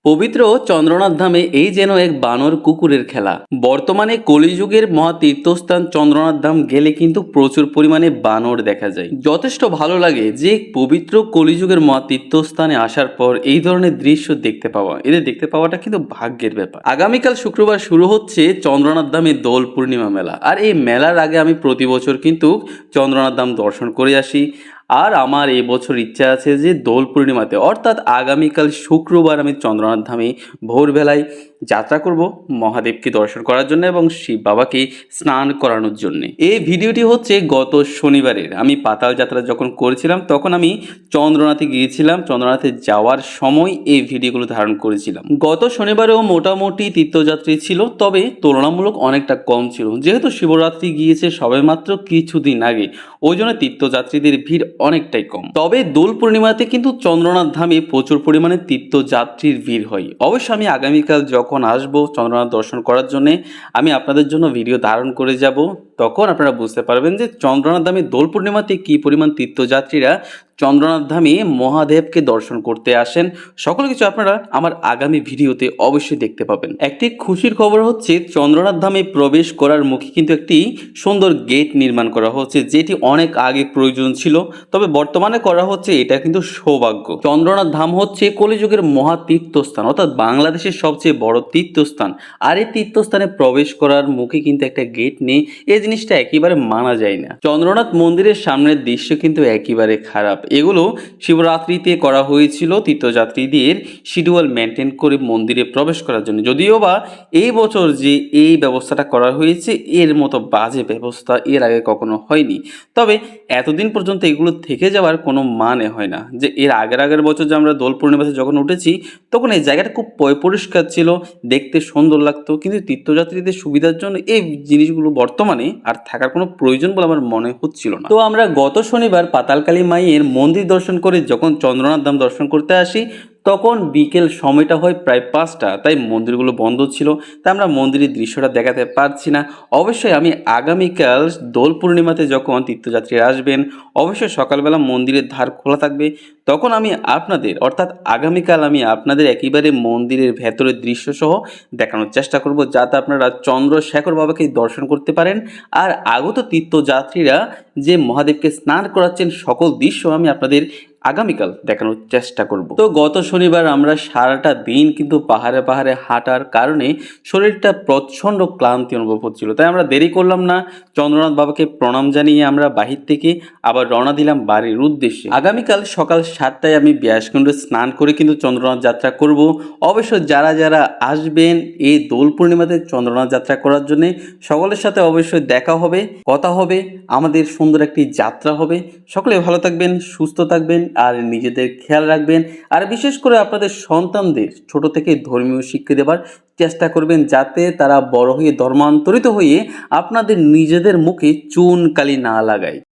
পবিত্র চন্দ্রনাথ ধামে এই যেন এক বানর কুকুরের খেলা। বর্তমানে কলিযুগের মহা তীর্থস্থান চন্দ্রনাথ ধাম গেলে কিন্তু প্রচুর পরিমাণে বানর দেখা যায়। যথেষ্ট ভালো লাগে যে পবিত্র কলিযুগের মহা তীর্থস্থানে আসার পর এই ধরনের দৃশ্য দেখতে পাওয়া, এদের দেখতে পাওয়াটা কিন্তু ভাগ্যের ব্যাপার। আগামীকাল শুক্রবার শুরু হচ্ছে চন্দ্রনাথ ধামে দোল পূর্ণিমা মেলা। আর এই মেলার আগে আমি প্রতি বছর কিন্তু চন্দ্রনাথ ধাম দর্শন করে আসি। আর আমার এই বছর ইচ্ছা আছে যে দোল পূর্ণিমাতে অর্থাৎ আগামীকাল শুক্রবার আমি চন্দ্রনাথ ধামে ভোরবেলায় যাত্রা করব মহাদেবকে দর্শন করার জন্য এবং শিব বাবাকে স্নান করানোর জন্য। এই ভিডিওটি হচ্ছে গত শনিবারের। আমি পাতাল যাত্রা যখন করেছিলাম তখন আমি চন্দ্রনাথে গিয়েছিলাম। চন্দ্রনাথে যাওয়ার সময় এই ভিডিওগুলো ধারণ করেছিলাম। গত শনিবারেও মোটামুটি তীর্থযাত্রী ছিল, তবে তুলনামূলক অনেকটা কম ছিল। যেহেতু শিবরাত্রি গিয়েছে সবেমাত্র কিছুদিন আগে, ওই জন্য তীর্থযাত্রীদের ভিড় অনেকটাই কম। তবে দোল পূর্ণিমাতে কিন্তু চন্দ্রনাথ ধামে প্রচুর পরিমাণে তীর্থযাত্রীর ভিড় হয়। অবশ্য আমি আগামীকাল যখন আসবো চন্দ্রনাথ দর্শন করার জন্য, আমি আপনাদের জন্য ভিডিও ধারণ করে যাব। তখন আপনারা বুঝতে পারবেন যে চন্দ্রনাথ ধামে দোল পূর্ণিমাতে কি পরিমাণ তীর্থযাত্রীরা চন্দ্রনাথ ধামে মহাদেবকে দর্শন করতে আসেন। সকল কিছু আপনারা আমার আগামী ভিডিওতে অবশ্যই দেখতে পাবেন। একটি খুশির খবর হচ্ছে চন্দ্রনাথ ধামে প্রবেশ করার মুখে কিন্তু একটি সুন্দর গেট নির্মাণ করা হচ্ছে, যেটি অনেক আগে প্রয়োজন ছিল, তবে বর্তমানে করা হচ্ছে। এটা কিন্তু সৌভাগ্য। চন্দ্রনাথ ধাম হচ্ছে কলিযুগের মহা তীর্থস্থান, অর্থাৎ বাংলাদেশের সবচেয়ে বড় তীর্থস্থান। আর এই তীর্থস্থানে প্রবেশ করার মুখে কিন্তু একটা গেট নেই, এই জিনিসটা একেবারে মানা যায় না। চন্দ্রনাথ মন্দিরের সামনের দৃশ্য কিন্তু একেবারে খারাপ। এগুলো শিবরাত্রিতে করা হয়েছিল তীর্থযাত্রীদের শিডিউল মেনটেন করে মন্দিরে প্রবেশ করার জন্য। যদিও বা এই বছর যে এই ব্যবস্থাটা করা হয়েছে, এর মতো বাজে ব্যবস্থা এর আগে কখনো হয়নি। তবে এতদিন পর্যন্ত এগুলো থেকে যাওয়ার কোনো মানে হয় না। যে এর আগের বছর যে আমরা দোল পূর্ণিমাতে যখন উঠেছি তখন এই জায়গাটা খুব পরিষ্কার ছিল, দেখতে সুন্দর লাগতো, কিন্তু তীর্থযাত্রীদের সুবিধার জন্য এই জিনিসগুলো বর্তমানে আর থাকার কোনো প্রয়োজন বলে আমার মনে হচ্ছিল না। তো আমরা গত শনিবার পাতালকালী মায়ের মন্দির দর্শন করে যখন চন্দ্রনাথ ধাম দর্শন করতে আসি, তখন বিকেল সময়টা হয় প্রায় 5টা, তাই মন্দিরগুলো বন্ধ ছিল, তাই আমরা মন্দিরের দৃশ্যটা দেখাতে পারছি না। অবশ্যই আমি আগামীকাল দোল পূর্ণিমাতে যখন তীর্থযাত্রীরা আসবেন, অবশ্যই সকালবেলা মন্দিরের ধার খোলা থাকবে। তখন আমি আপনাদের, অর্থাৎ আগামীকাল আমি আপনাদের একেবারে মন্দিরের ভেতরের দৃশ্যসহ দেখানোর চেষ্টা করব, যাতে আপনারা চন্দ্রশেখর বাবাকে দর্শন করতে পারেন। আর আগত তীর্থযাত্রীরা যে মহাদেবকে স্নান করাচ্ছেন সকল দৃশ্য আমি আপনাদের আগামীকাল দেখানোর চেষ্টা করব। তো গত শনিবার আমরা সারাটা দিন কিন্তু পাহাড়ে পাহাড়ে হাঁটার কারণে শরীরটা প্রচণ্ড ক্লান্তি অনুভব হচ্ছিল, তাই আমরা দেরি করলাম না। চন্দ্রনাথ বাবাকে প্রণাম জানিয়ে আমরা বাহির থেকে আবার রওনা দিলাম বাড়ির উদ্দেশ্যে। আগামীকাল সকাল 7টায় আমি ব্যাসকুণ্ডে স্নান করে কিন্তু চন্দ্রনাথ যাত্রা করব। অবশ্য যারা যারা আসবেন এই দোল পূর্ণিমাতে চন্দ্রনাথ যাত্রা করার জন্য, সকলের সাথে অবশ্যই দেখা হবে, কথা হবে, আমাদের সুন্দর একটি যাত্রা হবে। সকলে ভালো থাকবেন, সুস্থ থাকবেন, আর নিজেদের খেয়াল রাখবেন। আর বিশেষ করে আপনাদের সন্তানদের ছোট থেকে ধর্মীয় শিক্ষা দেবার চেষ্টা করবেন, যাতে তারা বড় হয়ে ধর্মান্তরিত হয়ে আপনাদের নিজেদের মুখে চুন কালি না লাগায়।